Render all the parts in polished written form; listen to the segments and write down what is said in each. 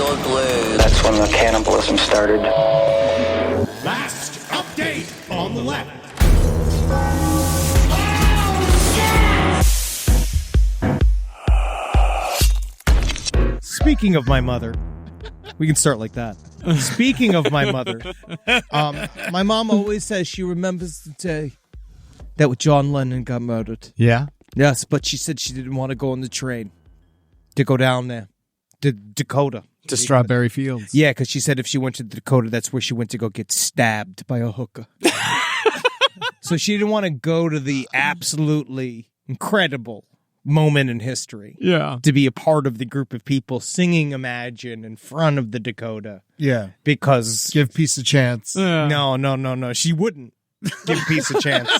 your glue. That's when the cannibalism started. Last update on the left. Speaking of my mother, we can start like that. Speaking of my mother, my mom always says she remembers the day that John Lennon got murdered. Yeah? Yes, but she said she didn't want to go on the train to go down there to Dakota. To Strawberry Fields. Yeah, because she said if she went to Dakota, that's where she went to go get stabbed by a hooker. So she didn't want to go to the absolutely incredible moment in history. Yeah. To be a part of the group of people singing Imagine in front of the Dakota. Yeah. Because... Give peace a chance. No. She wouldn't give peace a chance.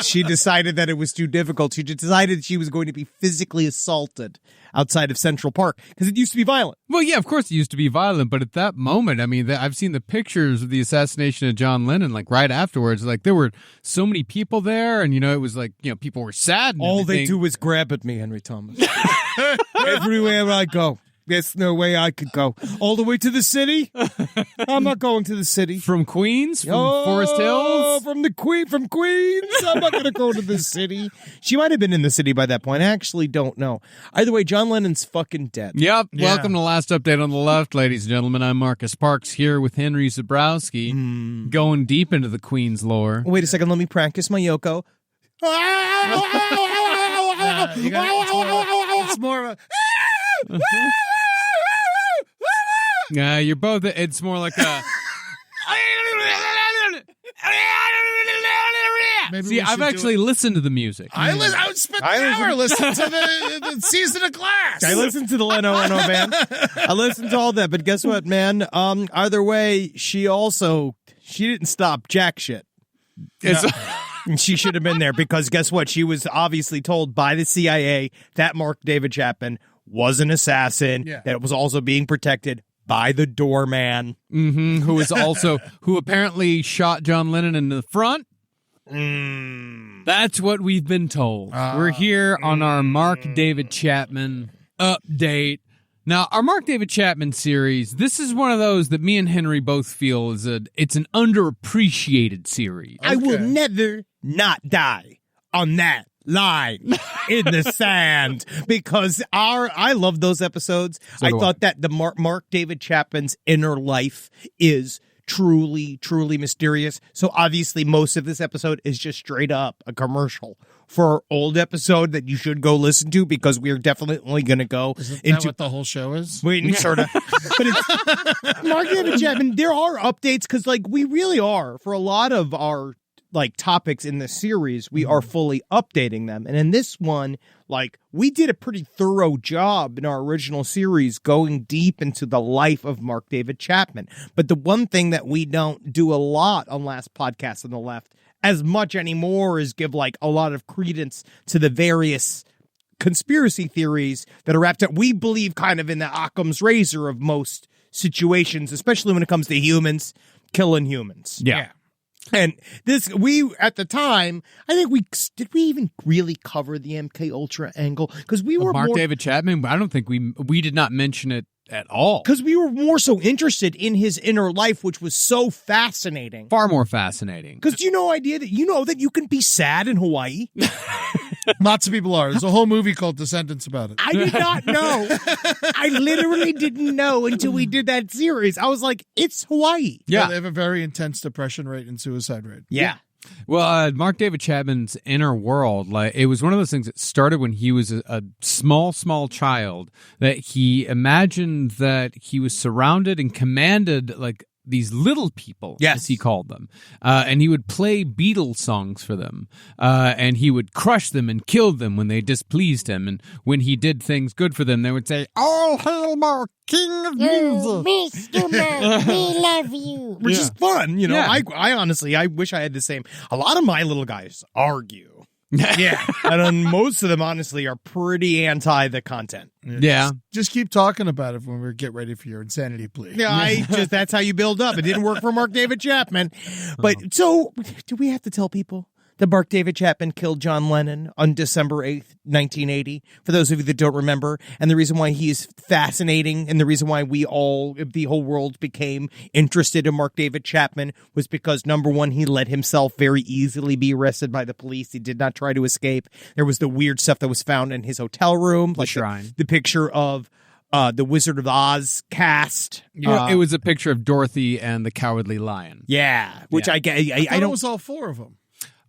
She decided that it was too difficult. She decided she was going to be physically assaulted outside of Central Park because it used to be violent. Well, yeah, of course it used to be violent, but at that moment, I mean, I've seen the pictures of the assassination of John Lennon, like right afterwards, like there were so many people there, and it was like, people were sad. And all everything. they do is grab at me, Henry Thomas. Everywhere I go. There's no way I could go. All the way to the city? I'm not going to the city. From Queens? From Forest Hills? From Queens? I'm not going to go to the city. She might have been in the city by that point. I actually don't know. Either way, John Lennon's fucking dead. Yep. Yeah. Welcome to Last Update on the Left, ladies and gentlemen. I'm Marcus Parks here with Henry Zabrowski, going deep into the Queens lore. Wait a second. Let me practice my Yoko. It's more of a... Yeah, you're both. It's more like a. Maybe See, I've actually listened to the music. I would spend an hour listening to the Season of Glass. I listened to the Leno band. I listened to all that, but guess what, man? Either way, she didn't stop jack shit. And she should have been there because guess what? She was obviously told by the CIA that Mark David Chapman was an assassin, that it was also being protected by the doorman. Mm-hmm, who apparently shot John Lennon in the front. That's what we've been told. We're here on our Mark David Chapman update. Now, our Mark David Chapman series, this is one of those that me and Henry both feel it's an underappreciated series. I will never not die on that line in the sand because I love those episodes. I thought that the Mark David Chapman's inner life is truly, truly mysterious. So obviously most of this episode is just straight up a commercial for our old episode that you should go listen to because we are definitely going to go into what the whole show is. Wait, sort of. But it's Mark David Chapman. There are updates because we really are for a lot of our topics in the series, we are fully updating them. And in this one, we did a pretty thorough job in our original series going deep into the life of Mark David Chapman. But the one thing that we don't do a lot on Last Podcast on the Left as much anymore is give a lot of credence to the various conspiracy theories that are wrapped up. We believe kind of in the Occam's razor of most situations, especially when it comes to humans killing humans. Yeah. And at the time, I think did we even really cover the MK Ultra angle? Because we were Mark David Chapman. I don't think we did not mention it at all. Because we were more so interested in his inner life, which was so fascinating. Far more fascinating. Because you know that you can be sad in Hawaii. Lots of people are. There's a whole movie called Descendants about it. I did not know. I literally didn't know until we did that series. I was like, it's Hawaii. Yeah. They have a very intense depression rate and suicide rate. Yeah. Well, Mark David Chapman's inner world, it was one of those things that started when he was a small child, that he imagined that he was surrounded and commanded these little people, as he called them. And he would play Beatle songs for them. And he would crush them and kill them when they displeased him. And when he did things good for them, they would say, "All hail Mark, king of music." Mr. Mark, we love you. Which is fun. I honestly, I wish I had the same. A lot of my little guys argue. Yeah. And most of them, honestly, are pretty anti the content. Yeah. Just keep talking about it when we get ready for your insanity plea. Yeah, that's how you build up. It didn't work for Mark David Chapman. But so, do we have to tell people that Mark David Chapman killed John Lennon on December 8th, 1980, for those of you that don't remember. And the reason why he is fascinating and the reason why the whole world became interested in Mark David Chapman was because, number one, he let himself very easily be arrested by the police. He did not try to escape. There was the weird stuff that was found in his hotel room, like shrine. The picture of the Wizard of Oz cast. It was a picture of Dorothy and the Cowardly Lion. Yeah, which I get. I don't. it was all four of them.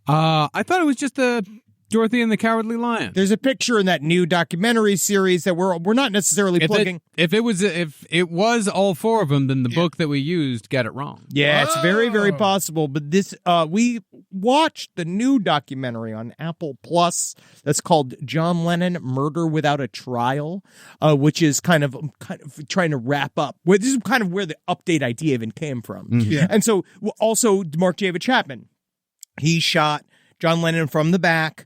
I thought it was just the Dorothy and the Cowardly Lion. There's a picture in that new documentary series that we're not necessarily plugging. If it was all four of them, then the book that we used got it wrong. Yeah, it's very, very possible. But this, we watched the new documentary on Apple Plus that's called John Lennon: Murder Without a Trial, which is kind of trying to wrap up. This is kind of where the update idea even came from. Mm-hmm. Yeah. And so also Mark David Chapman, he shot John Lennon from the back.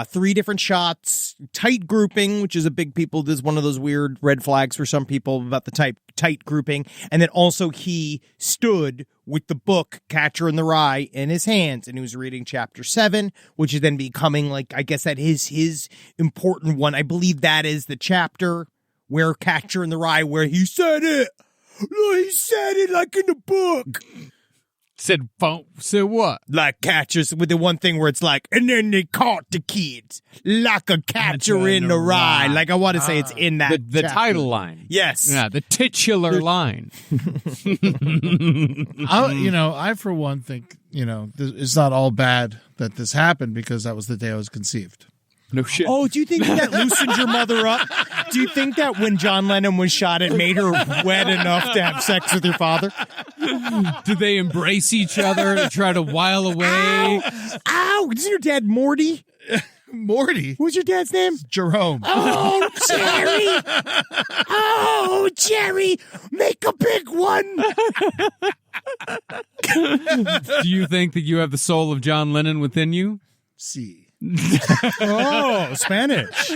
3 different shots, tight grouping, which is a big people. This is one of those weird red flags for some people about the tight grouping. And then also he stood with the book Catcher in the Rye in his hands, and he was reading chapter 7, which is then becoming like, I guess that is his important one. I believe that is the chapter where Catcher in the Rye, where he said it. He said it like in the book. Said what? Like catchers with the one thing where it's like, and then they caught the kids like a catcher in the rye. Like I want to say it's in that The chapter. title line. Yes. Yeah, the titular line. I for one think, it's not all bad that this happened because that was the day I was conceived. No shit. Oh, do you think that loosened your mother up? Do you think that when John Lennon was shot, it made her wet enough to have sex with your father? Did they embrace each other to try to while away? Ow! Isn't your dad Morty? Morty? What's your dad's name? Jerome. Oh, Jerry! Oh, Jerry! Make a big one! Do you think that you have the soul of John Lennon within you? See. Oh, Spanish.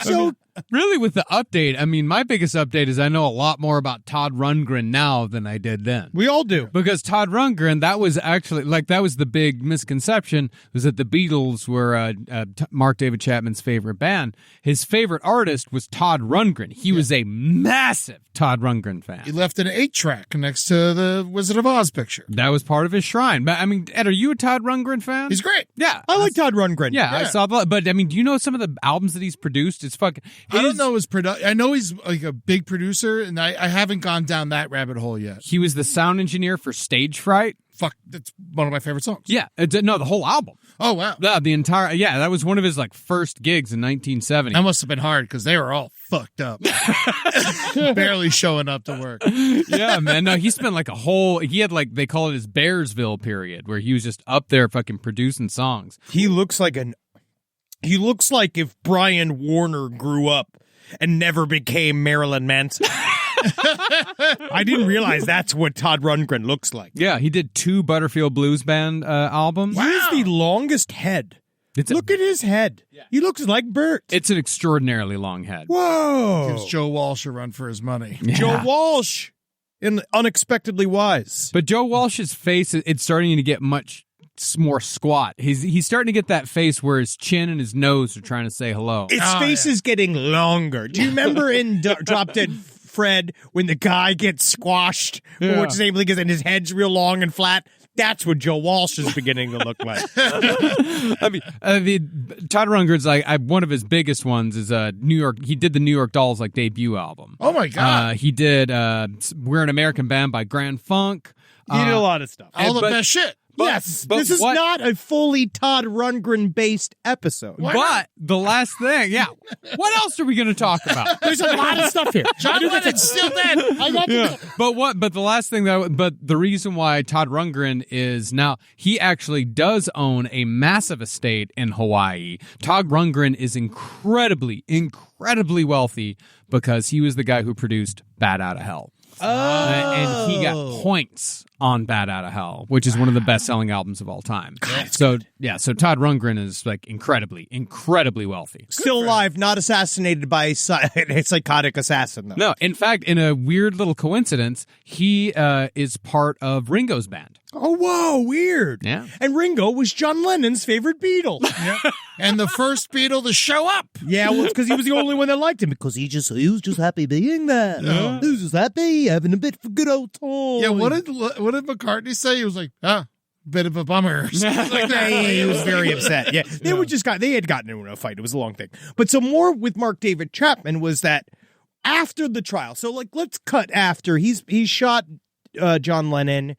So really, with the update, I mean, my biggest update is I know a lot more about Todd Rundgren now than I did then. we all do. Because Todd Rundgren, that was actually, that was the big misconception, was that the Beatles were Mark David Chapman's favorite band. His favorite artist was Todd Rundgren. He was a massive Todd Rundgren fan. He left an 8-track next to the Wizard of Oz picture. That was part of his shrine. But, I mean, Ed, are you a Todd Rundgren fan? He's great. Yeah. I like Todd Rundgren. Yeah, I saw that. But, I mean, do you know some of the albums that he's produced? It's fucking... I don't know his I know he's like a big producer, and I haven't gone down that rabbit hole yet. He was the sound engineer for Stage Fright. Fuck, that's one of my favorite songs. Yeah. No, the whole album. Oh, wow. The entire... Yeah, that was one of his, first gigs in 1970. That must have been hard because they were all fucked up. Barely showing up to work. Yeah, man. No, he spent he had they call it his Bearsville period where he was just up there fucking producing songs. He looks like if Brian Warner grew up and never became Marilyn Manson. I didn't realize that's what Todd Rundgren looks like. Yeah, he did 2 Butterfield Blues Band albums. He has the longest head. Look at his head. Yeah. He looks like Bert. It's an extraordinarily long head. Whoa. Gives Joe Walsh a run for his money. Yeah. Joe Walsh in Unexpectedly Wise. But Joe Walsh's face, it's starting to get much more squat. He's starting to get that face where his chin and his nose are trying to say hello. His face is getting longer. Do you remember in Drop Dead Fred when the guy gets squashed for what's his name and his head's real long and flat? That's what Joe Walsh is beginning to look like. I mean, Todd Rundgren's one of his biggest ones is New York. He did the New York Dolls debut album. Oh my god! He did "We're an American Band" by Grand Funk. He did a lot of stuff. All the best shit. Yes, this is not a fully Todd Rundgren-based episode. But the last thing, what else are we going to talk about? There's a lot of stuff here. John Lennon's still dead. I got But the last thing but the reason why Todd Rundgren is now, he actually does own a massive estate in Hawaii. Todd Rundgren is incredibly wealthy because he was the guy who produced Bat Out of Hell. And he got points on Bat Out of Hell, which is one of the best-selling albums of all time. So Todd Rundgren is like incredibly wealthy. Still alive, not assassinated by a psychotic assassin, though. No, in fact, in a weird little coincidence, he is part of Ringo's band. Oh, whoa, weird. Yeah. And Ringo was John Lennon's favorite Beatle. And the first Beatle to show up. Yeah, well, it's because he was the only one that liked him, because he was just happy being there. He was just happy, having a bit of a good old time. Yeah, what did McCartney say? He was like, bit of a bummer. Like that. He was very upset. Yeah, they had gotten into a fight. It was a long thing. But some more with Mark David Chapman was that after the trial. So like, let's cut after he's shot John Lennon.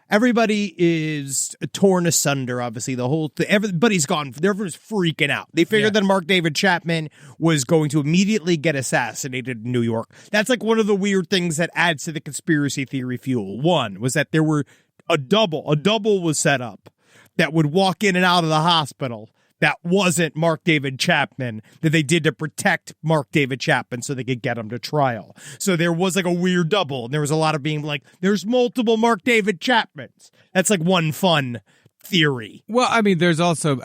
Everybody is torn asunder. Obviously, the whole everybody's gone. Everyone's freaking out. They figured that Mark David Chapman was going to immediately get assassinated in New York. That's like one of the weird things that adds to the conspiracy theory fuel. One was that there were a double was set up that would walk in and out of the hospital. That wasn't Mark David Chapman, that they did to protect Mark David Chapman so they could get him to trial. So there was like a weird double, and there was a lot of being like, there's multiple Mark David Chapmans. That's like one fun theory. Well, I mean, there's also,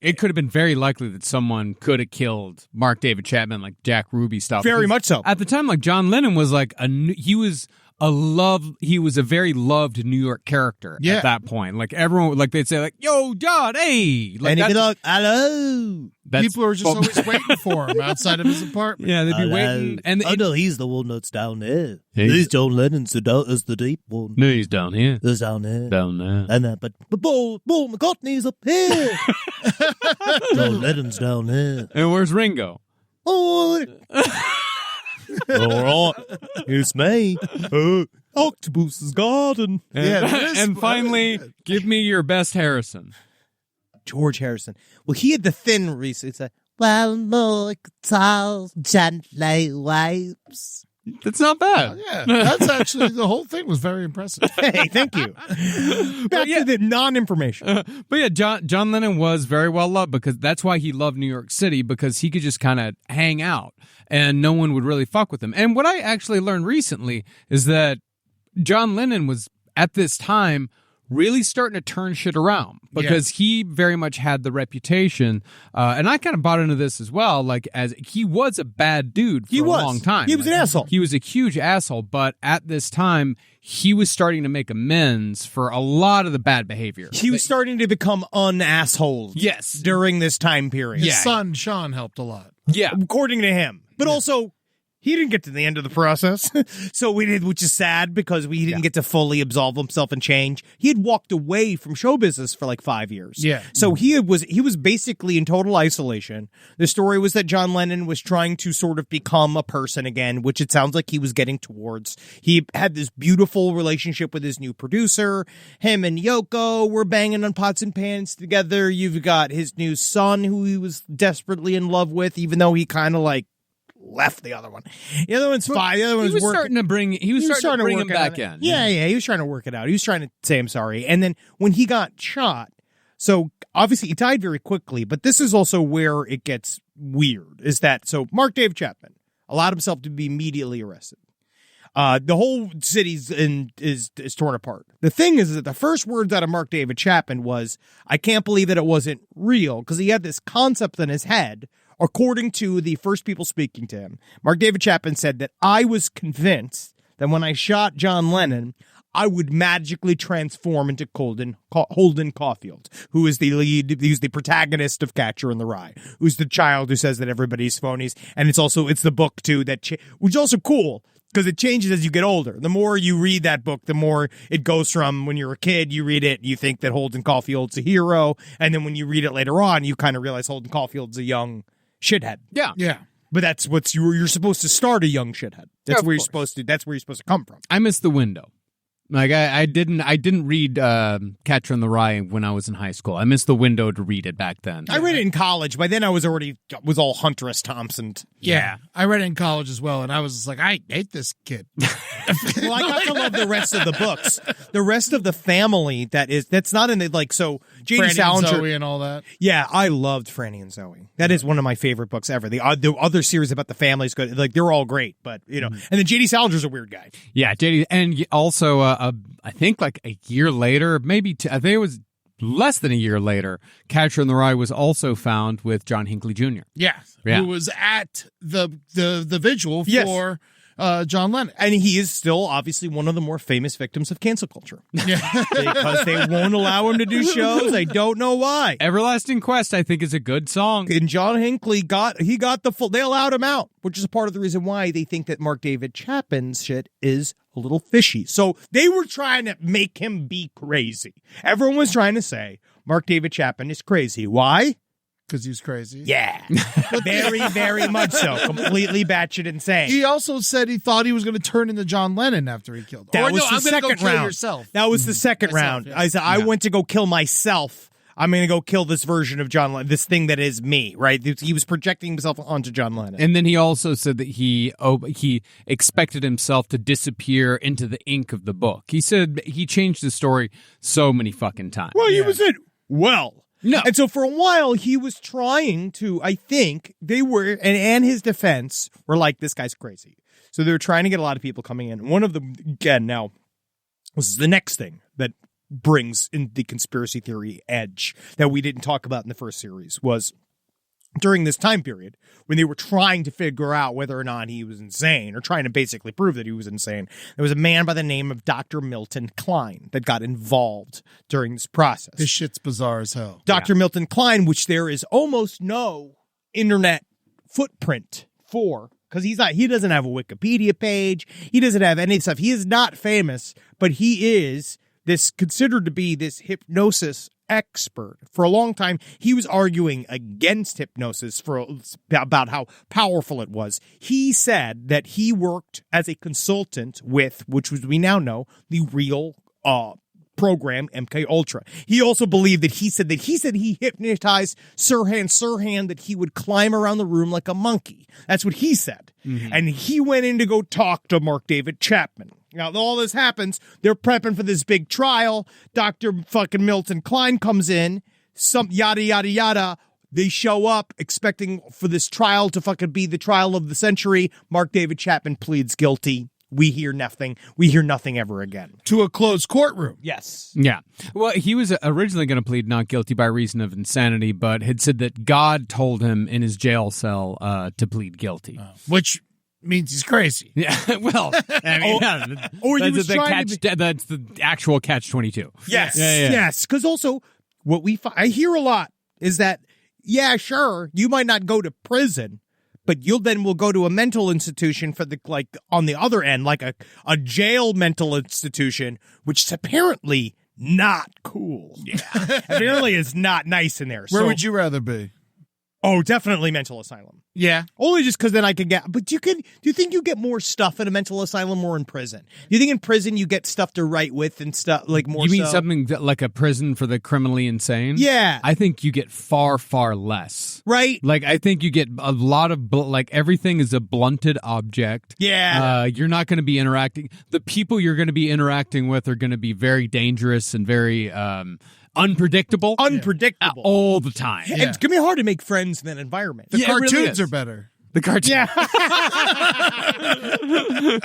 it could have been very likely that someone could have killed Mark David Chapman, like Jack Ruby stuff. Very much so. At the time, like John Lennon was like he was a very loved New York character at that point. Like everyone, like they'd say like, yo, John, hey. Like, and he'd be like, hello. People were just always waiting for him outside of his apartment. Yeah, they'd be waiting. And no, he's the one that's down there. He's John Lennon's is the deep one. No, he's down here. He's down there. Down there. And but Paul McCartney's up here. John Lennon's down there. And where's Ringo? Oh. All right, it's me, Octopus's Garden. And finally, give me your best Harrison. George Harrison. Well, he had the thin recently. It's like, well, look, tall, gently wipes. That's not bad. Yeah, that's actually, the whole thing was very impressive. Hey, thank you. Back to the non-information. But yeah, John Lennon was very well loved because that's why he loved New York City, because he could just kind of hang out and no one would really fuck with him. And what I actually learned recently is that John Lennon was, at this time, really starting to turn shit around because he very much had the reputation, and I kind of bought into this as well, like as he was a bad dude for a long time. He was an asshole. He was a huge asshole, but at this time, he was starting to make amends for a lot of the bad behavior. He was starting to become un-asshole. Yes. During this time period. His son, Sean, helped a lot. Yeah. According to him. But also, he didn't get to the end of the process, so we did, which is sad because he didn't get to fully absolve himself and change. He had walked away from show business for like 5 years. Yeah. So he was basically in total isolation. The story was that John Lennon was trying to sort of become a person again, which it sounds like he was getting towards. He had this beautiful relationship with his new producer. Him and Yoko were banging on pots and pans together. You've got his new son who he was desperately in love with, even though he kind of like left the other one. The other one's fine. The other one's starting to bring him back in. Yeah, he was trying to work it out. He was trying to say I'm sorry. And then when he got shot, so obviously he died very quickly, but this is also where it gets weird, is that so Mark David Chapman allowed himself to be immediately arrested. The whole city's is torn apart. The thing is that the first words out of Mark David Chapman was, I can't believe that it wasn't real, because he had this concept in his head. According to the first people speaking to him, Mark David Chapman said that I was convinced that when I shot John Lennon, I would magically transform into Holden Caulfield, who is the lead, who's the protagonist of Catcher in the Rye, who's the child who says that everybody's phonies. And it's the book too, which is also cool because it changes as you get older. The more you read that book, the more it goes from when you're a kid, you read it, you think that Holden Caulfield's a hero. And then when you read it later on, you kind of realize Holden Caulfield's a young shithead. Yeah. But that's you're supposed to start a young shithead. That's where you're supposed to come from. I missed the window. Like I didn't read Catcher in the Rye when I was in high school. I missed the window to read it back then. I read it in college. By then I was all Hunter S. Thompson. Yeah. I read it in college as well, and I was just like, I hate this kid. Well, I got to love the rest of the books. The rest of the family that's not in the so J.D. Franny Salinger and Zoe and all that. Yeah, I loved Franny and Zoe. That is one of my favorite books ever. The other series about the family is good. Like they're all great, but and then J.D. Salinger's a weird guy. Yeah, JD, and also I think like a year later, maybe I think it was less than a year later, Catcher in the Rye was also found with John Hinckley Jr. Yeah. Who was at the vigil for John Lennon. And he is still obviously one of the more famous victims of cancel culture. Because they won't allow him to do shows. I don't know why. Everlasting Quest, I think, is a good song. And John Hinckley got the full, they allowed him out, which is part of the reason why they think that Mark David Chapman's shit is a little fishy. So they were trying to make him be crazy. Everyone was trying to say Mark David Chapman is crazy. Why? Because he's crazy. Yeah. Very, very much so. Completely batshit insane. He also said he thought he was going to turn into John Lennon after he killed him. That was the I'm gonna second go kill round. Yourself. That was the second round. Yeah. I said, I went to go kill myself. I'm going to go kill this version of John Lennon, this thing that is me, right? He was projecting himself onto John Lennon. And then he also said that he expected himself to disappear into the ink of the book. He said he changed the story so many fucking times. Well, he was No. And so for a while, he was trying to, I think, they were, and his defense were like, this guy's crazy. So they were trying to get a lot of people coming in. One of them, again, now, was the next thing that brings in the conspiracy theory edge that we didn't talk about in the first series was during this time period when they were trying to figure out whether or not he was insane or trying to basically prove that he was insane. There was a man by the name of Dr. Milton Klein that got involved during this process. This shit's bizarre as hell. Dr. Milton Klein, which there is almost no internet footprint for, because he doesn't have a Wikipedia page. He doesn't have any stuff. He is not famous, but he is considered to be this hypnosis expert. For a long time, he was arguing against hypnosis about how powerful it was. He said that he worked as a consultant with, which was, we now know, the real program MK Ultra. He also believed that he said he hypnotized Sirhan, that he would climb around the room like a monkey. That's what he said. Mm-hmm. And he went in to go talk to Mark David Chapman. Now, all this happens. They're prepping for this big trial. Dr. fucking Milton Klein comes in. Some yada, yada, yada. They show up expecting for this trial to fucking be the trial of the century. Mark David Chapman pleads guilty. We hear nothing. We hear nothing ever again. To a closed courtroom. Yes. Yeah. Well, he was originally going to plead not guilty by reason of insanity, but had said that God told him in his jail cell to plead guilty. Which means he's crazy. Yeah. Well, I mean, or he was that's the actual catch-22. Yes. Yeah. Yes. Because also, what I hear a lot is that, yeah, sure, you might not go to prison, but you'll go to a mental institution for on the other end, like a jail mental institution, which is apparently not cool. Yeah. Apparently is not nice in there. Where would you rather be? Oh, definitely mental asylum. Yeah. Only just because then I could get, but do you think you get more stuff in a mental asylum or in prison? Do you think in prison you get stuff to write with and stuff like more? You mean something like a prison for the criminally insane? Yeah. I think you get far, far less. Right. Like, I think you get a lot of, everything is a blunted object. Yeah. You're not going to be interacting. The people you're going to be interacting with are going to be very dangerous and very, unpredictable all the time. Yeah. It's gonna be hard to make friends in that environment. The cartoons really are better. The cartoons. Yeah.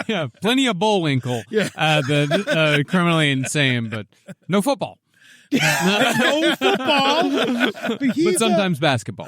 Yeah, plenty of Bullwinkle. Yeah. The criminally insane, but no football. No football, but sometimes basketball.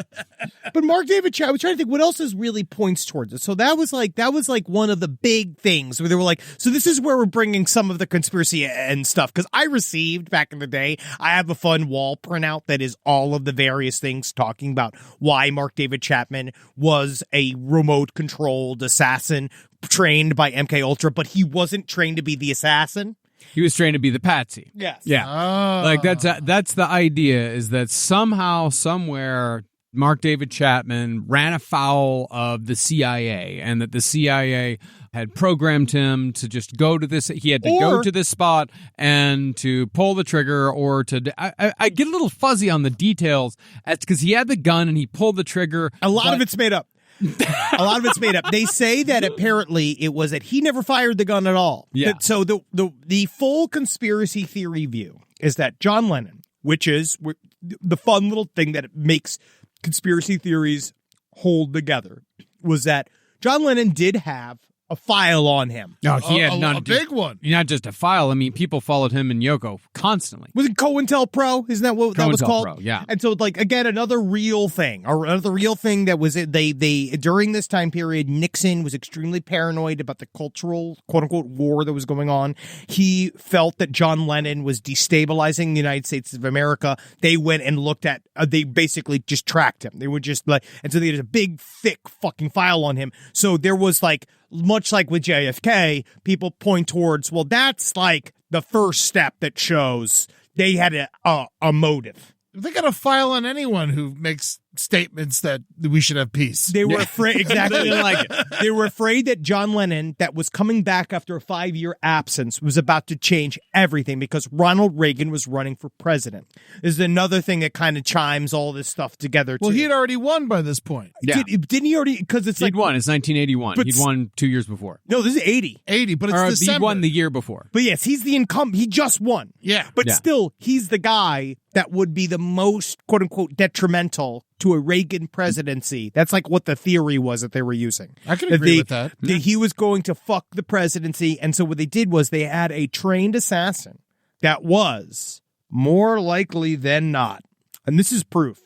But Mark David Chapman, I was trying to think what else really points towards it. So that was like one of the big things where they were like, so this is where we're bringing some of the conspiracy and stuff. Because I received back in the day, I have a fun wall printout that is all of the various things talking about why Mark David Chapman was a remote controlled assassin trained by MK Ultra, but he wasn't trained to be the assassin. He was trained to be the patsy. Yes. Yeah. Oh. Like that's the idea, is that somehow, somewhere, Mark David Chapman ran afoul of the CIA, and that the CIA had programmed him to just go to this. He had to go to this spot and to pull the trigger, or to. I get a little fuzzy on the details. That's because he had the gun and he pulled the trigger. A lot of it's made up. A lot of it's made up. They say that apparently it was that he never fired the gun at all. Yeah. So the full conspiracy theory view is that John Lennon, which is the fun little thing that makes conspiracy theories hold together, was that John Lennon did have a file on him. No, he had a big one. Not just a file. I mean, people followed him and Yoko constantly. Was it COINTELPRO? Isn't that what that was called? COINTELPRO, yeah. And so, like, again, another real thing, or another real thing that was they during this time period, Nixon was extremely paranoid about the cultural quote unquote war that was going on. He felt that John Lennon was destabilizing the United States of America. They went and looked at. They basically just tracked him. They were just like, and so they had a big, thick fucking file on him. So there was like. Much like with JFK, people point towards, well, that's like the first step that shows they had a motive. They got a file on anyone who makes statements that we should have peace. They were afraid, exactly. They didn't like it. They were afraid that John Lennon, that was coming back after a 5-year absence, was about to change everything because Ronald Reagan was running for president. This is another thing that kind of chimes all this stuff together, too. Well, he had already won by this point. Yeah. Didn't he already? Because it's He'd won. It's 1981. But He'd won 2 years before. No, this is 80. 80, but it's Or December. he won the year before. But yes, he's the incumbent. He just won. Yeah. But Yeah. still, he's the guy that would be the most, quote unquote, detrimental to a Reagan presidency. That's like what the theory was that they were using. I can agree with that. He was going to fuck the presidency. And so what they did was they had a trained assassin that was more likely than not. And this is proof.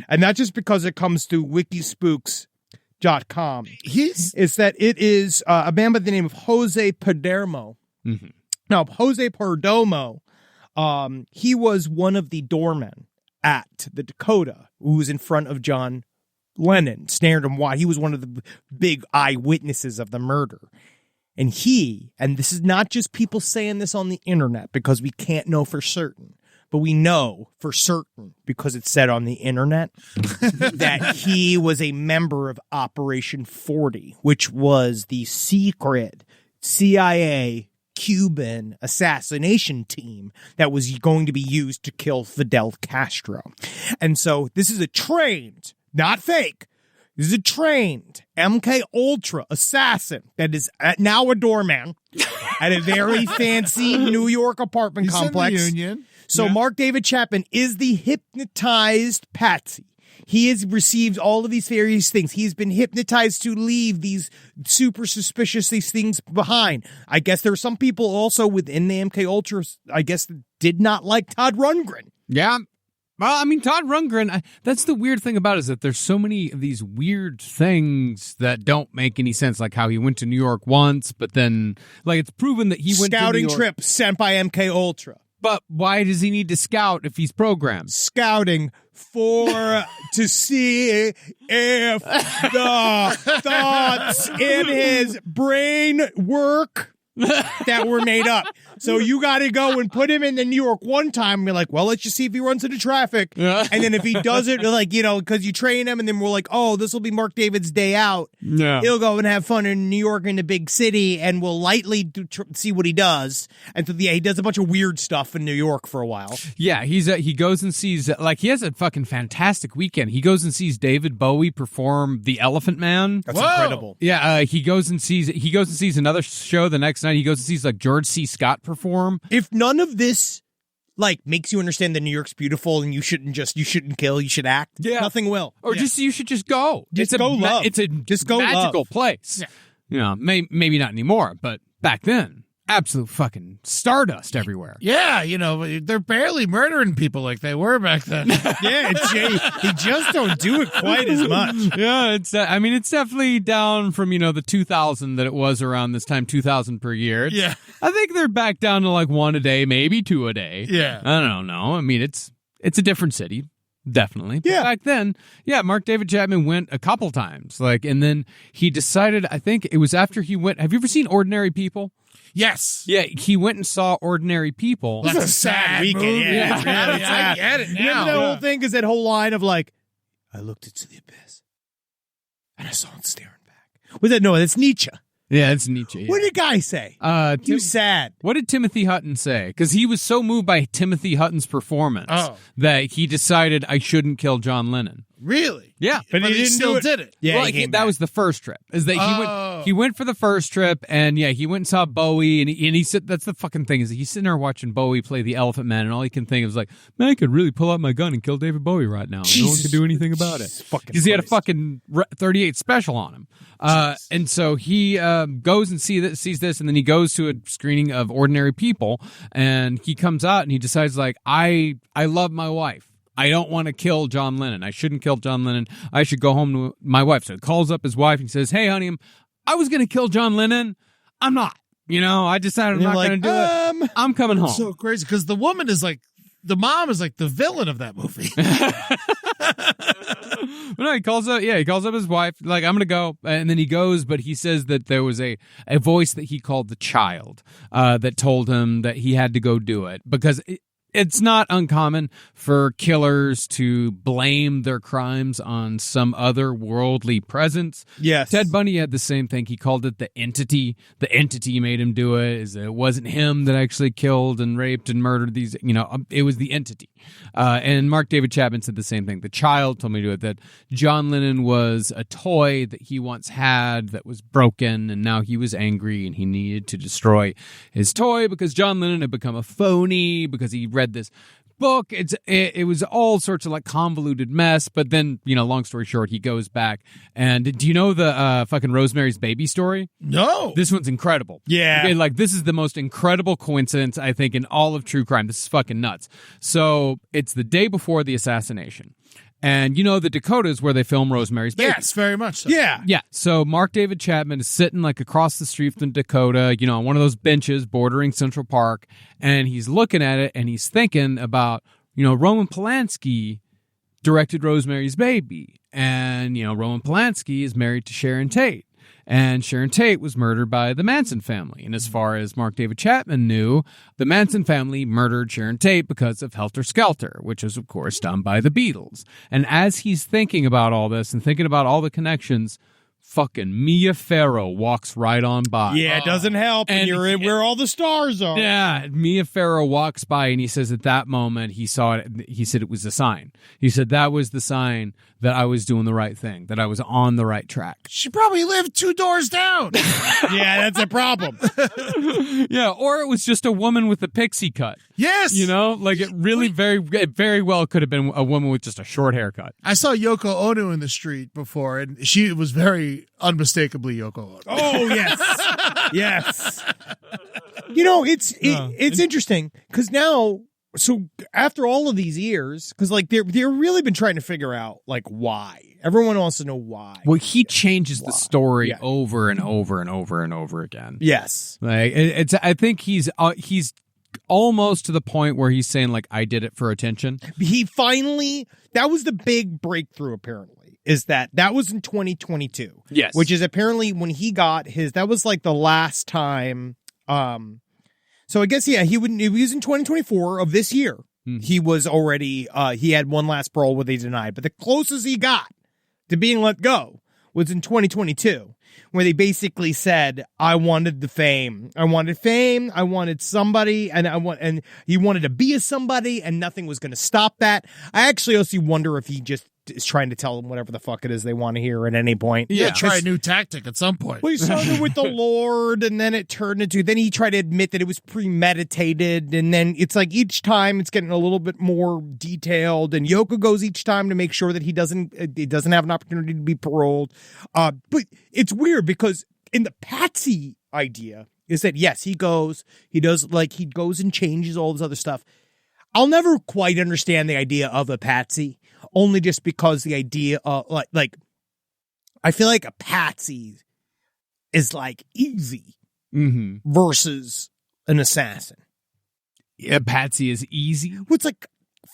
And not just because it comes to wikispooks.com. It's that it is a man by the name of Jose Perdomo. Mm-hmm. Now, Jose Perdomo, he was one of the doormen at the Dakota who was in front of John Lennon, snared him wide. He was one of the big eyewitnesses of the murder. And this is not just people saying this on the internet because we can't know for certain, but we know for certain because it's said on the internet that he was a member of Operation 40, which was the secret CIA Cuban assassination team that was going to be used to kill Fidel Castro. And so this is a trained, not fake, this is a trained MK Ultra assassin that is now a doorman at a very fancy New York apartment complex. In the Union. So Mark David Chapman is the hypnotized patsy. He has received all of these various things. He's been hypnotized to leave these super suspicious things behind. I guess there are some people also within the MK Ultras, I guess, that did not like Todd Rundgren. Yeah. Well, I mean, Todd Rundgren, that's the weird thing about it, is that there's so many of these weird things that don't make any sense, like how he went to New York once, but then, like, it's proven that he went to New Scouting York. trip sent by MK Ultra. But why does he need to scout if he's programmed? Scouting to see if the thoughts in his brain work that were made up. So you got to go and put him in the New York one time and be like, well, let's just see if he runs into traffic. And then if he does it, like, you know, because you train him and then we're like, oh, this will be Mark David's day out. Yeah. He'll go and have fun in New York in the big city and we'll lightly see what he does. And so, yeah, he does a bunch of weird stuff in New York for a while. Yeah, he goes and sees, like, he has a fucking fantastic weekend. He goes and sees David Bowie perform The Elephant Man. That's incredible. Yeah, he goes and sees another show the next night. He goes and sees, like, George C. Scott perform. If none of this, like, makes you understand that New York's beautiful and you shouldn't kill, you should act, nothing will. Or you should just go. Just go love. It's a magical place. Yeah. You know, maybe not anymore, but back then, absolute fucking stardust everywhere. Yeah, you know, they're barely murdering people like they were back then. Yeah, he just don't do it quite as much. Yeah, it's definitely down from, you know, the 2,000 that it was around this time, 2,000 per year. Yeah. I think they're back down to like 1 a day, maybe 2 a day. Yeah. I don't know. I mean, it's a different city. Definitely. But Yeah. back then, yeah, Mark David Chapman went a couple times. Like, and then he decided, I think it was after he went, have you ever seen Ordinary People? Yes. Yeah, he went and saw Ordinary People. That's a sad weekend. movie. Yeah, it's really I sad. get it now. Remember that whole thing? Is that whole line of like, I looked into the abyss and I saw it staring back. Was that no? That's Nietzsche. Yeah, it's Nietzsche. Yeah. What did the guy say? Too sad. What did Timothy Hutton say? Because he was so moved by Timothy Hutton's performance that he decided I shouldn't kill John Lennon. Really? Yeah. But he didn't still do it. did it. Yeah, Well, he came that back. was the first trip. Is that he went for the first trip, and he went and saw Bowie, and he said that's the fucking thing is that he's sitting there watching Bowie play the Elephant Man, and all he can think of is like, man, I could really pull out my gun and kill David Bowie right now. No one can do anything about it because he had a fucking 38 special on him. And so he goes and sees this, and then he goes to a screening of Ordinary People, and he comes out and he decides like, I love my wife. I don't want to kill John Lennon. I shouldn't kill John Lennon. I should go home to my wife. So he calls up his wife and says, hey, honey, I was going to kill John Lennon. I'm not. I decided I'm not going to do it. I'm coming home. So crazy because the mom is like the villain of that movie. No, he calls up his wife, like, I'm going to go. And then he goes, but he says that there was a voice that he called the child that told him that he had to go do it because it's not uncommon for killers to blame their crimes on some other worldly presence. Yes. Ted Bundy had the same thing. He called it the entity. The entity made him do it. It wasn't him that actually killed and raped and murdered these, it was the entity. And Mark David Chapman said the same thing. The child told me to do it, that John Lennon was a toy that he once had that was broken, and now he was angry and he needed to destroy his toy because John Lennon had become a phony because he read this book. It was all sorts of like convoluted mess, but then, long story short, he goes back. And do you know the fucking Rosemary's Baby story? No. This one's incredible. Yeah. Okay, like this is the most incredible coincidence, I think, in all of true crime. This is fucking nuts. So it's the day before the assassination. And the Dakotas where they film Rosemary's Baby. Yes, very much so. Yeah. Yeah. So Mark David Chapman is sitting like across the street from Dakota, on one of those benches bordering Central Park. And he's looking at it and he's thinking about, Roman Polanski directed Rosemary's Baby. And, Roman Polanski is married to Sharon Tate. And Sharon Tate was murdered by the Manson family. And as far as Mark David Chapman knew, the Manson family murdered Sharon Tate because of Helter Skelter, which was, of course, done by the Beatles. And as he's thinking about all this and thinking about all the connections, fucking Mia Farrow walks right on by. Yeah, it doesn't help. And you're in where all the stars are. Yeah, Mia Farrow walks by, and he says at that moment he saw it. He said it was a sign. He said that was the sign that I was doing the right thing, that I was on the right track. She probably lived 2 doors down. Yeah, that's a problem. Yeah, or it was just a woman with a pixie cut. Yes. Like it really it very well could have been a woman with just a short haircut. I saw Yoko Ono in the street before, and she was very unmistakably Yoko Ono. Oh, yes. Yes. It's interesting because now, so after all of these years, because like they're really been trying to figure out like why. Everyone wants to know why. Well, he changes the story Yeah. over and over and over and over again. Yes. Like I think he's almost to the point where he's saying like, I did it for attention. He finally, that was the big breakthrough apparently, is that was in 2022. Yes. Which is apparently when he got that was like the last time. So I guess, yeah, he was in 2024 of this year. He was already, he had one last parole where they denied, but the closest he got to being let go was in 2022, where they basically said, I wanted the fame. I wanted somebody, and he wanted to be a somebody, and nothing was going to stop that. I actually also wonder if he just is trying to tell them whatever the fuck it is they want to hear at any point. Yeah, try a new tactic at some point. Well, he started with the Lord, and then it turned into, then he tried to admit that it was premeditated, and then it's like each time it's getting a little bit more detailed, and Yoko goes each time to make sure that he doesn't have an opportunity to be paroled. But it's weird because in the Patsy idea is that, yes, he goes and changes all this other stuff. I'll never quite understand the idea of a patsy, only just because the idea of like I feel like a patsy is like easy versus an assassin. A patsy is easy. What's like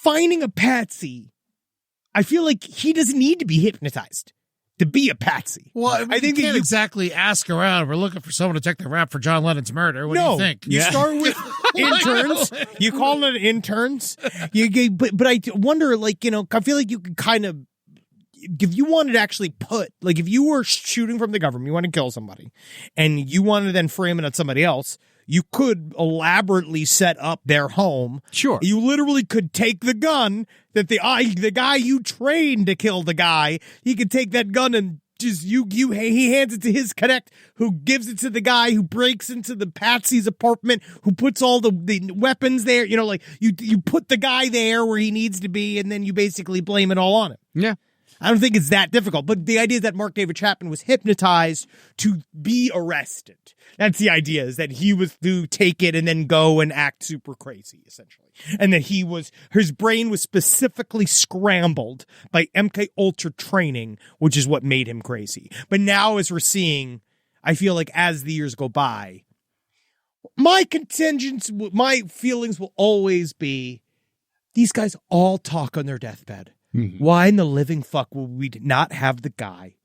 finding a patsy? I feel like he doesn't need to be hypnotized to be a patsy. Well, I think you can't exactly ask around. We're looking for someone to take the rap for John Lennon's murder. What do you think? You start with interns. You call it interns. But I wonder, like, I feel like you could kind of, if you wanted to actually if you were shooting from the government, you want to kill somebody, and you want to then frame it on somebody else, you could elaborately set up their home. Sure. You literally could take the gun that the guy you trained to kill the guy, he could take that gun and just he hands it to his connect, who gives it to the guy who breaks into the Patsy's apartment, who puts all the weapons there. You know, like you put the guy there where he needs to be, and then you basically blame it all on him. Yeah. I don't think it's that difficult, but the idea is that Mark David Chapman was hypnotized to be arrested. That's the idea, is that he was to take it and then go and act super crazy, essentially. And that his brain was specifically scrambled by MK Ultra training, which is what made him crazy. But now, as we're seeing, I feel like as the years go by, my feelings will always be, these guys all talk on their deathbed. Mm-hmm. Why in the living fuck would we not have the guy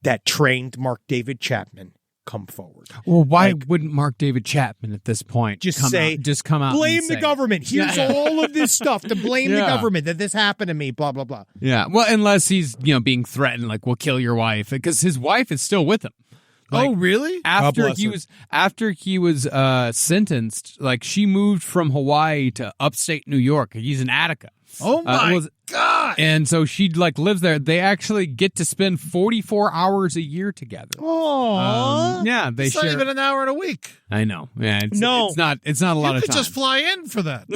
that trained Mark David Chapman come forward? Well, why wouldn't Mark David Chapman at this point just come out, blame the government? Here's all of this stuff to blame the government that this happened to me, blah, blah, blah. Yeah. Well, unless he's, being threatened, like, we'll kill your wife, because his wife is still with him. Like, oh, really? After he was sentenced, like, she moved from Hawaii to upstate New York. He's in Attica. Oh my God. And so she lives there. They actually get to spend 44 hours a year together. Oh. Yeah, it's not even an hour in a week. I know. Yeah, it's not a lot of time. You could just fly in for that.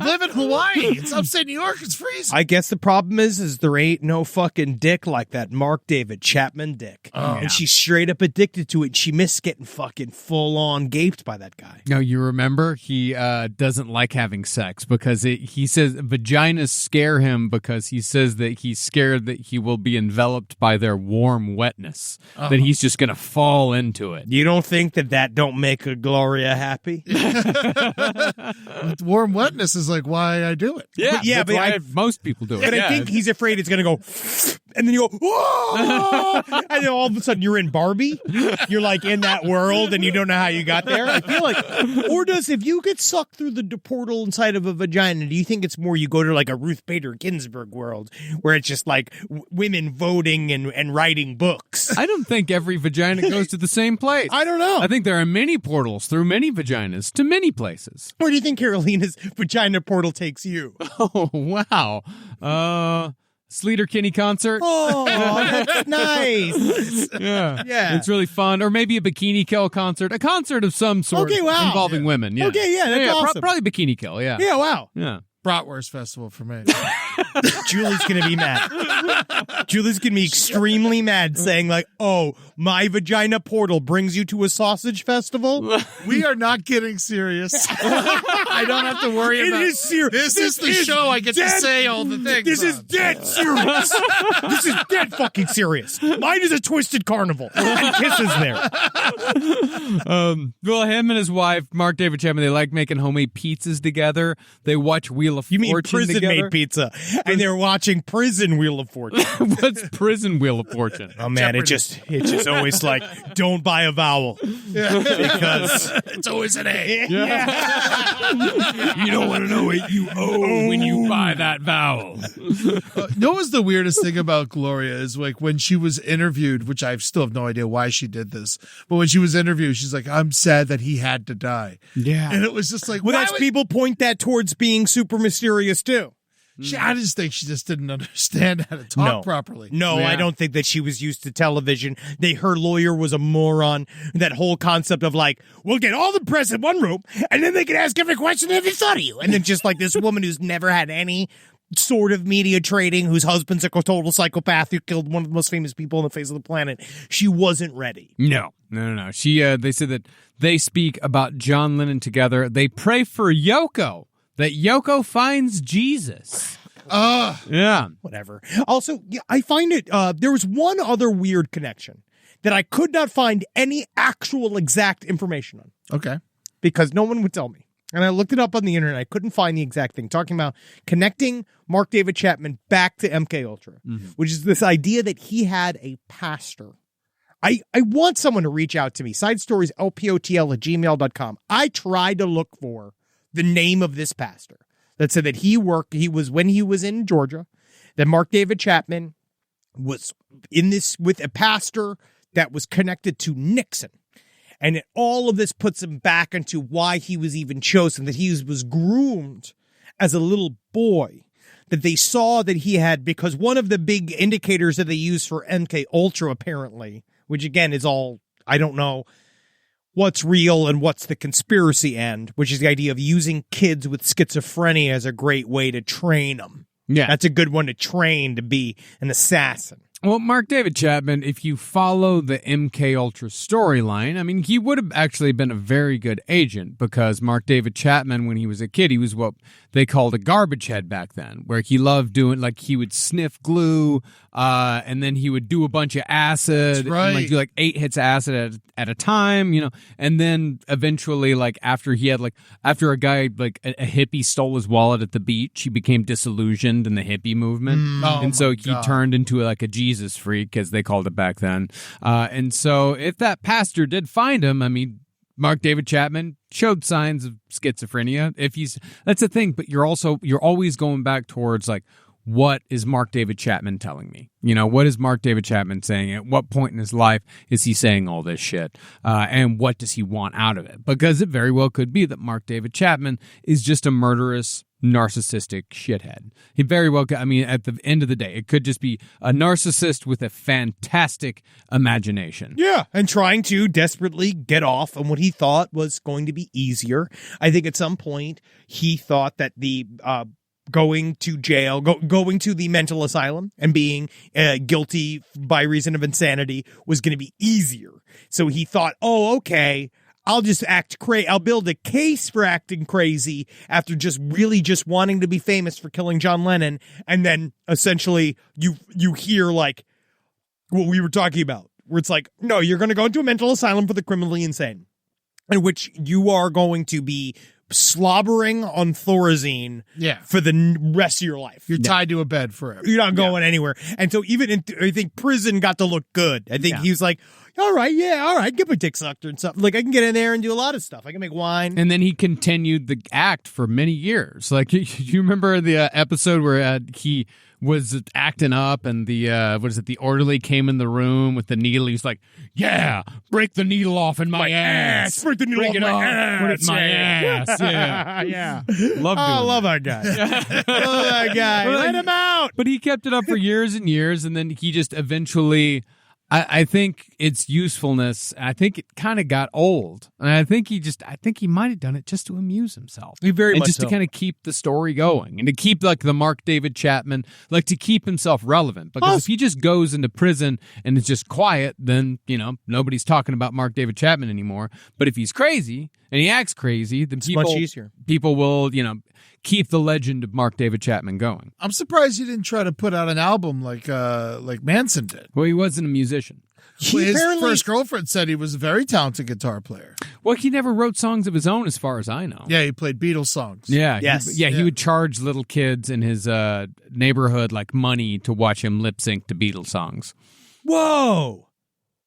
Live in Hawaii. It's upstate New York. It's freezing. I guess the problem is there ain't no fucking dick like that Mark David Chapman dick. Oh. And she's straight up addicted to it. She missed getting fucking full on gaped by that guy. No, you remember he doesn't like having sex because he says vaginas scare him because he says that he's scared that he will be enveloped by their warm wetness, that he's just going to fall into it. You don't think that don't make a Gloria happy? Warm wetness is like why I do it. Yeah, but why most people do it. But I think he's afraid it's going to go, and then you go, whoa! And then all of a sudden you're in Barbie. You're like in that world and you don't know how you got there. I feel like, or if you get sucked through the portal inside of a vagina, do you think it's more you go to like a Ruth Bader Ginsburg world where it's just like women voting and writing books? I don't think every vagina goes to the same place. I don't know. I think there are many portals through many vaginas to many places. Where do you think Carolina's vagina portal takes you? Oh, wow. Sleater Kinney concert. Oh, that's nice. Yeah. It's really fun. Or maybe a Bikini Kill concert. A concert of some sort involving women. Yeah. Okay, yeah, that's awesome. Probably Bikini Kill, yeah. Yeah, wow. Yeah. Bratwurst Festival for me. Julie's going to be mad. Julie's going to be extremely mad saying like, oh, my vagina portal brings you to a sausage festival? We are not getting serious. I don't have to worry about it. It is serious. This is the show I get to say all the things. This is dead serious. This is dead fucking serious. Mine is a twisted carnival. And kisses there. Well, him and his wife, Mark David Chapman, they like making homemade pizzas together. They watch Wheel of Fortune together. You mean prison-made pizza. And they're watching Prison Wheel of Fortune. What's Prison Wheel of Fortune? Oh, man, it's just always like, don't buy a vowel. Because it's always an A. Yeah. You don't want to know what you owe when you buy that vowel. You know what was the weirdest thing about Gloria is like when she was interviewed, which I still have no idea why she did this, but when she was interviewed, she's like, I'm sad that he had to die. Yeah. And it was just like, people point that towards being super mysterious too. I just think she just didn't understand how to talk properly. No, I don't think that she was used to television. Her lawyer was a moron. That whole concept of like, we'll get all the press in one room, and then they can ask every question they ever thought of you. And then just like this woman who's never had any sort of media trading, whose husband's a total psychopath who killed one of the most famous people on the face of the planet. She wasn't ready. No. She, they said that they speak about John Lennon together. They pray for Yoko. That Yoko finds Jesus. Yeah. Whatever. Also, I find it, there was one other weird connection that I could not find any actual exact information on. Okay. Because no one would tell me. And I looked it up on the internet. I couldn't find the exact thing. Talking about connecting Mark David Chapman back to MK Ultra, which is this idea that he had a pastor. I want someone to reach out to me. sidestorieslpotl@gmail.com. I tried to look for the name of this pastor that said that when he was in Georgia, that Mark David Chapman was in this with a pastor that was connected to Nixon. And all of this puts him back into why he was even chosen, that he was groomed as a little boy, that they saw that he had, because one of the big indicators that they use for MK Ultra, apparently, which again is all, I don't know what's real and what's the conspiracy end, which is the idea of using kids with schizophrenia as a great way to train them. Yeah. That's a good one to train to be an assassin. Well, Mark David Chapman, if you follow the MK Ultra storyline, I mean, he would have actually been a very good agent, because Mark David Chapman, when he was a kid, he was what they called a garbage head back then, where he loved doing, like, he would sniff glue, and then he would do a bunch of acid, That's right. and, like, do like 8 hits of acid at a time, you know, and then eventually, like, after a guy, like a hippie stole his wallet at the beach, he became disillusioned in the hippie movement, and so he turned into like a Jesus freak, as they called it back then. And so if that pastor did find him, I mean, Mark David Chapman showed signs of schizophrenia. That's the thing, but you're always going back towards, like, what is Mark David Chapman telling me? You know, what is Mark David Chapman saying? At what point in his life is he saying all this shit? And what does he want out of it? Because it very well could be that Mark David Chapman is just a murderous, narcissistic shithead. He very well could, I mean, at the end of the day, it could just be a narcissist with a fantastic imagination. Yeah, and trying to desperately get off on what he thought was going to be easier. I think at some point he thought that the going to jail, going to the mental asylum and being guilty by reason of insanity was going to be easier. So he thought, oh, okay, I'll just act crazy. I'll build a case for acting crazy after just wanting to be famous for killing John Lennon. And then essentially you hear, like, what we were talking about, where it's like, no, you're going to go into a mental asylum for the criminally insane, in which you are going to be slobbering on Thorazine for the rest of your life. You're tied to a bed forever. You're not going anywhere. And so even I think prison got to look good. I think he was like, all right, get my dick sucked and stuff. Like, I can get in there and do a lot of stuff. I can make wine. And then he continued the act for many years. Like, you remember the episode where he was acting up, and the orderly came in the room with the needle. He's like, yeah, break the needle off in my ass. Break the needle off my ass. Put it in my ass. Yeah. Yeah. I love our guy. Love our guy. Let him out. But he kept it up for years and years, and then he just eventually, I think its usefulness, I think it kind of got old. And I think he might have done it just to amuse himself. To kind of keep the story going, and to keep, like, the Mark David Chapman, like, to keep himself relevant. Because if he just goes into prison and it's just quiet, then, you know, nobody's talking about Mark David Chapman anymore. But if he's crazy and he acts crazy, then much easier. People will, you know, keep the legend of Mark David Chapman going. I'm surprised he didn't try to put out an album like Manson did. Well, he wasn't a musician. His first girlfriend said he was a very talented guitar player. Well, he never wrote songs of his own, as far as I know. Yeah, he played Beatles songs. Yeah, yes, he would charge little kids in his neighborhood, like, money to watch him lip sync to Beatles songs. Whoa.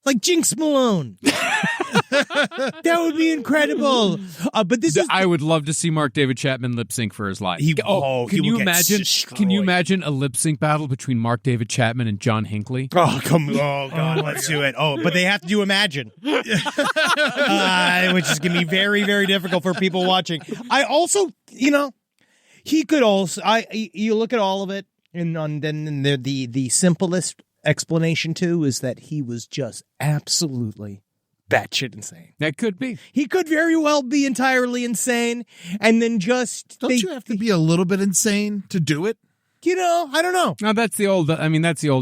Like Jinx Malone. That would be incredible. But I would love to see Mark David Chapman lip sync for his life. Can you imagine? Can you imagine a lip sync battle between Mark David Chapman and John Hinckley? Oh, God, let's do it. Oh, but they have to do Imagine, which is going to be very, very difficult for people watching. I also, you know, he could also. You look at all of it, and then the simplest explanation too is that he was just absolutely batshit insane. That could be. He could very well be entirely insane, and then just don't you have to be a little bit insane to do it? You know, I don't know. No, that's the old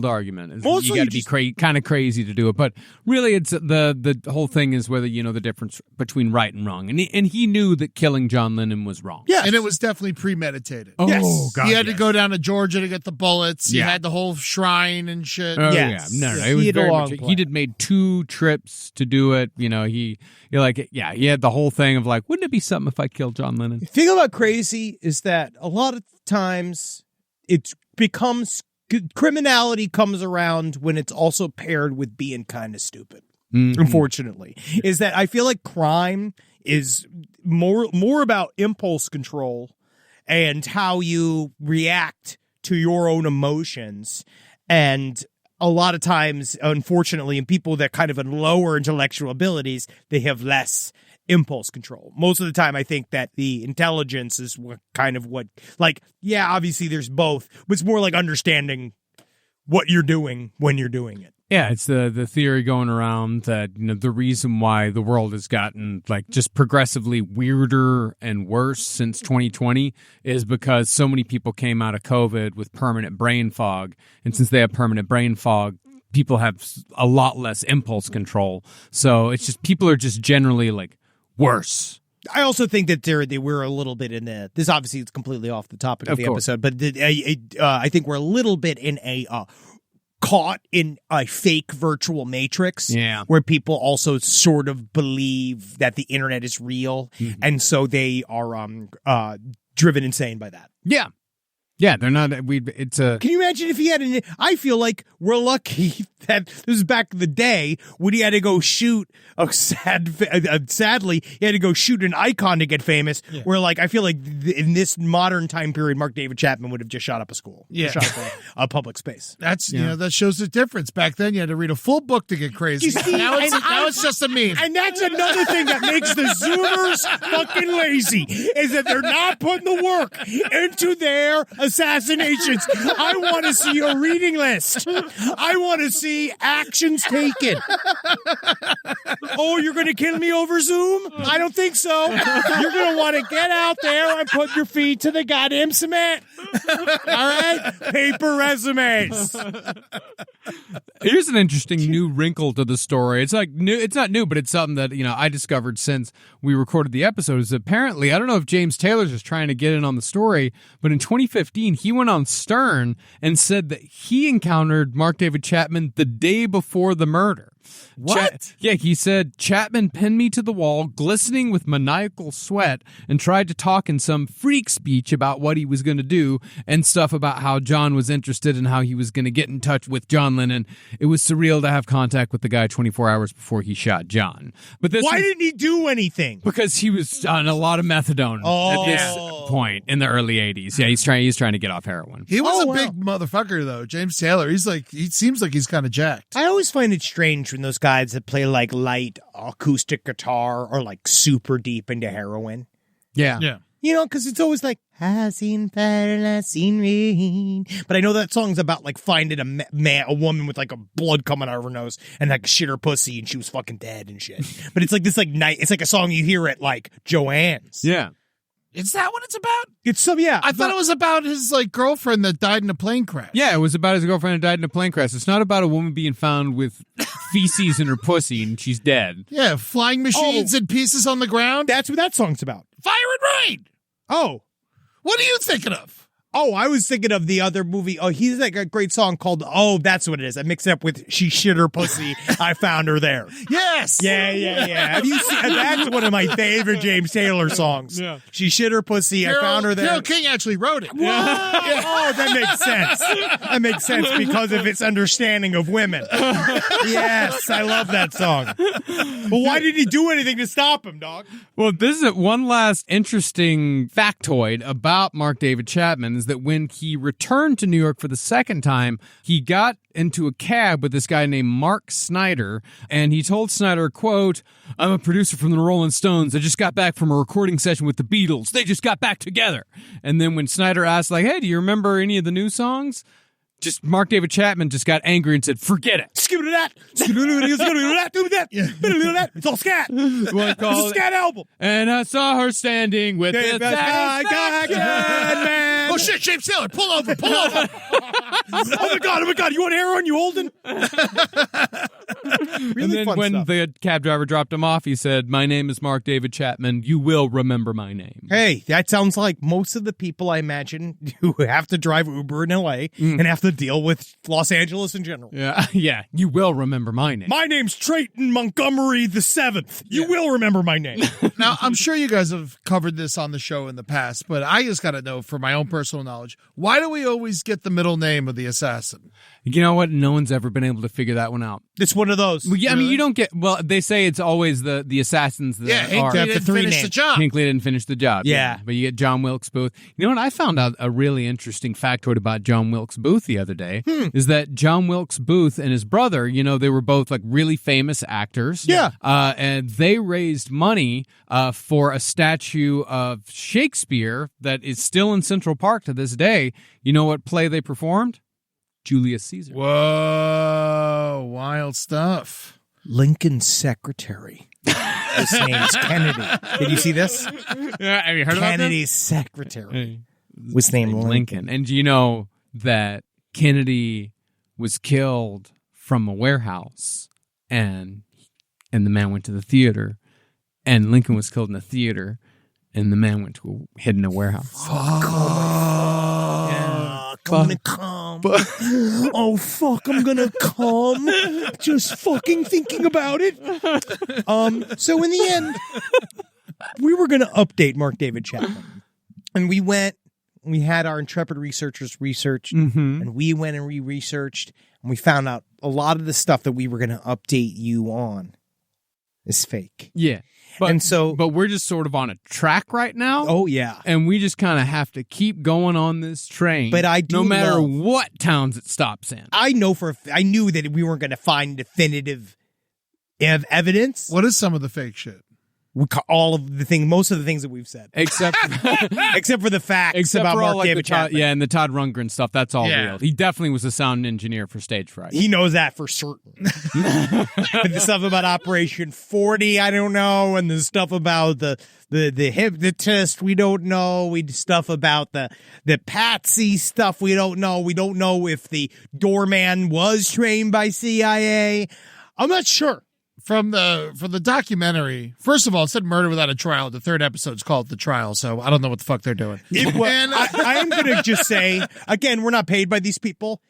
argument. Is Mostly you got to be kind of crazy to do it. But really, it's the whole thing is whether you know the difference between right and wrong. And he knew that killing John Lennon was wrong. Yeah, and it was definitely premeditated. Oh, yes. God, he had to go down to Georgia to get the bullets. He had the whole shrine and shit. Oh, yes. Yeah. No, it was very much. He did made 2 trips to do it. You know, he had the whole thing of, like, wouldn't it be something if I killed John Lennon? The thing about crazy is that a lot of times it becomes criminality comes around when it's also paired with being kind of stupid. Mm-hmm. Unfortunately, is that I feel like crime is more about impulse control and how you react to your own emotions, and a lot of times, unfortunately, in people that kind of have lower intellectual abilities, they have less impulse control. Most of the time, I think that the intelligence is obviously there's both, but it's more like understanding what you're doing when you're doing it. Yeah, it's the theory going around that the reason why the world has gotten like just progressively weirder and worse since 2020 is because so many people came out of COVID with permanent brain fog, and since they have permanent brain fog, people have a lot less impulse control. So it's just people are just generally like worse. I also think that they were a little bit in this. Obviously, it's completely off the topic of the episode, but I think we're a little bit in caught in a fake virtual matrix, where people also sort of believe that the internet is real, and so they are driven insane by that. Yeah, they're not. It's a. Can you imagine if he had an? I feel like we're lucky that this was back in the day when he had to go shoot sadly, he had to go shoot an icon to get famous. Yeah. Where like I feel like in this modern time period, Mark David Chapman would have just shot up a school, shot up a public space. That's that shows the difference. Back then, you had to read a full book to get crazy. Now it's just a meme, and that's another thing that makes the Zoomers fucking lazy is that they're not putting the work into their assassinations. I want to see a reading list. I want to see actions taken. Oh, you're going to kill me over Zoom? I don't think so. You're going to want to get out there and put your feet to the goddamn cement. All right? Paper resumes. Here's an interesting new wrinkle to the story. It's like new. It's not new, but it's something that I discovered since we recorded the episode. Is apparently I don't know if James Taylor's just trying to get in on the story, but in 2015 he went on Stern and said that he encountered Mark David Chapman the day before the murder. What? He said, Chapman pinned me to the wall, glistening with maniacal sweat, and tried to talk in some freak speech about what he was going to do and stuff about how John was interested and how he was going to get in touch with John Lennon. It was surreal to have contact with the guy 24 hours before he shot John. But why didn't he do anything? Because he was on a lot of methadone at this point in the early 80s. Yeah, he's trying to get off heroin. He was a big motherfucker, though. James Taylor. He seems like he's kind of jacked. I always find it strange when those guys that play like light acoustic guitar are like super deep into heroin. Yeah. Because it's always like, I seen fire, I seen rain. But I know that song's about like finding a woman with like a blood coming out of her nose and like shit her pussy and she was fucking dead and shit. But it's like this like night. It's like a song you hear at like Joanne's. Yeah. Is that what it's about? It's some, yeah. I thought it was about his like girlfriend that died in a plane crash. Yeah, it was about his girlfriend who died in a plane crash. It's not about a woman being found with feces in her pussy and she's dead. Yeah, flying machines and pieces on the ground. That's what that song's about. Fire and Rain. Oh. What are you thinking of? Oh, I was thinking of the other movie. Oh, he's like a great song called Oh, That's What It Is. I mixed it up with She Shit Her Pussy. I Found Her There. Yes. Yeah. Have you seen that's one of my favorite James Taylor songs. Yeah. She shit her pussy. I found her there. Carole King actually wrote it. Yeah. Oh, that makes sense. That makes sense because of its understanding of women. Yes, I love that song. But why didn't he do anything to stop him, dog? Well, this is one last interesting factoid about Mark David Chapman is that when he returned to New York for the second time, he got into a cab with this guy named Mark Snyder, and he told Snyder, quote, I'm a producer from the Rolling Stones. I just got back from a recording session with the Beatles. They just got back together. And then when Snyder asked, like, hey, do you remember any of the new songs? Just Mark David Chapman just got angry and said, forget it. It's all scat. It's a scat album. And I saw her standing with the man. Oh, shit, James Taylor, pull over. Oh, my God. You want heroin? You holding? Really and then fun when stuff. the cab driver dropped him off, he said, my name is Mark David Chapman. You will remember my name. Hey, that sounds like most of the people I imagine who have to drive Uber in L.A. and have to deal with Los Angeles in general. Yeah, you will remember my name. My name's Trayton Montgomery the 7th. You will remember my name. Now, I'm sure you guys have covered this on the show in the past, but I just got to know for my own personal personal knowledge. Why do we always get the middle name of the assassin? You know what? No one's ever been able to figure that one out. It's one of those. Well, yeah, I mean, you don't get. Well, they say it's always the assassins that Yeah, are. Hinckley the didn't three finish names. the job. Hinckley didn't finish the job. Yeah. But you get John Wilkes Booth. You know what? I found out a really interesting factoid about John Wilkes Booth the other day. Is that John Wilkes Booth and his brother, they were both like really famous actors. Yeah. And they raised money for a statue of Shakespeare that is still in Central Park to this day. You know what play they performed? Julius Caesar. Whoa, wild stuff. Lincoln's secretary. His name's Kennedy. Did you see this? Yeah, have you heard Kennedy's secretary was named Lincoln. And do you know that Kennedy was killed from a warehouse and the man went to the theater, and Lincoln was killed in the theater and the man went to hid in a warehouse. I'm gonna come. Oh, fuck, I'm gonna come. Just fucking thinking about it. So in the end, we were gonna update Mark David Chapman. And we had our intrepid researchers research, and we went and researched, and we found out a lot of the stuff that we were gonna update you on is fake. Yeah. But, And so- but we're just sort of on a track right now. Oh, yeah. And we just kind of have to keep going on this train. But I do no matter love- what towns it stops in. I knew that we weren't going to find definitive evidence. What is some of the fake shit? Most of the things that we've said, Except except for the facts about for all, Mark like, David the Todd, Chapman. yeah, and the Todd Rundgren stuff, that's all Yeah. real. He definitely was a sound engineer for Stage Fright. He knows that for certain. But the stuff about Operation 40, I don't know, and the stuff about the hypnotist, we don't know. Stuff about the Patsy stuff, we don't know. We don't know if the doorman was trained by CIA. I'm not sure. From the documentary, first of all, it said Murder Without a Trial. The third episode's called The Trial, so I don't know what the fuck they're doing. I am going to just say, again, we're not paid by these people.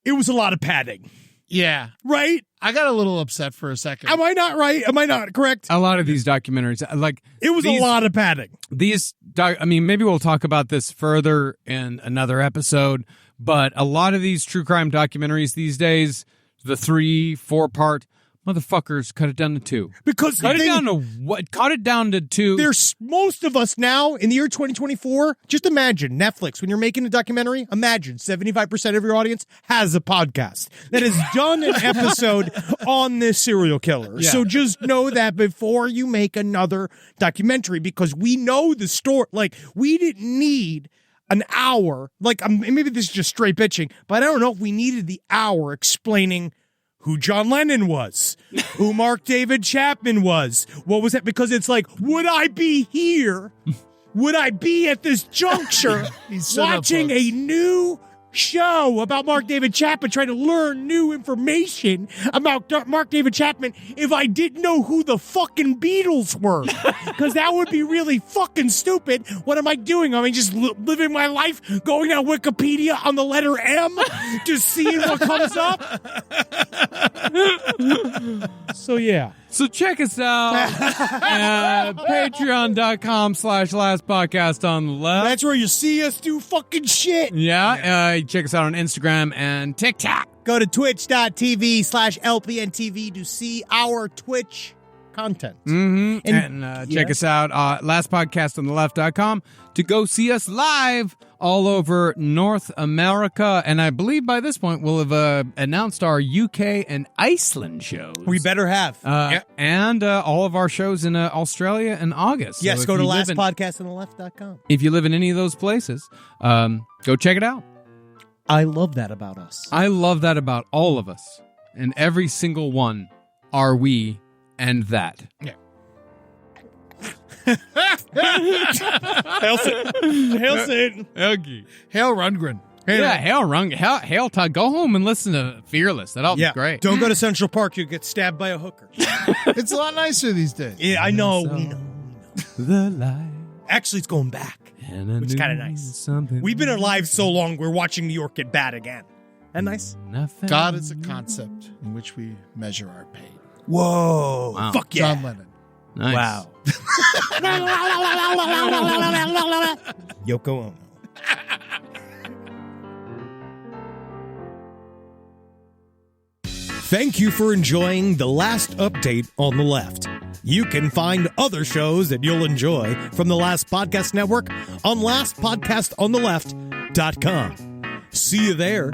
It was a lot of padding, Yeah. right? I got a little upset for a second. Am I not right? Am I not correct? A lot of these documentaries, like It was a lot of padding. Maybe we'll talk about this further in another episode, but a lot of these true crime documentaries these days, the 3-4 part, motherfuckers cut it down to 2. Because Cut it down to what? Cut it down to 2. There's most of us now in the year 2024. Just imagine Netflix, when you're making a documentary, imagine 75% of your audience has a podcast that has done an episode on this serial killer. Yeah. So just know that before you make another documentary, because we know the story. Like, we didn't need an hour. Like, maybe this is just straight bitching, but I don't know if we needed the hour explaining who John Lennon was, who Mark David Chapman was. What was that? Because it's like, would I be here? Would I be at this juncture He's set up, watching folks. a new show about Mark David Chapman, trying to learn new information about Mark David Chapman if I didn't know who the fucking Beatles were? Because that would be really fucking stupid. What am I doing? I mean, just living my life, going on Wikipedia on the letter M, just seeing what comes up. So, yeah. So check us out at patreon.com/last podcast on the left. That's where you see us do fucking shit. Yeah, check us out on Instagram and TikTok. Go to twitch.tv/LPNTV to see our Twitch content. Mm-hmm. And check yeah. us out lastpodcastontheleft.com to go see us live all over North America. And I believe by this point we'll have announced our UK and Iceland shows. We better have. And all of our shows in Australia in August. Yes, So go if to you live in- lastpodcastontheleft.com. If you live in any of those places, go check it out. I love that about us. I love that about all of us. And every single one are we and that. Yeah. Hail Satan. Okay. Hail Rundgren. Yeah, hail Todd. Go home and listen to Fearless. That'll be great. Don't go to Central Park. You'll get stabbed by a hooker. It's a lot nicer these days. Yeah, I know. We know. The light. Actually, it's going back. Which is kind of nice. We've been alive so long, we're watching New York get bad again. That nice? God is a concept in which we measure our pain. Whoa. Wow. Fuck yeah. John Lennon. Nice. Wow. Yoko Ono. Thank you for enjoying The Last Update on the Left. You can find other shows that you'll enjoy from the Last Podcast Network on lastpodcastontheleft.com. See you there.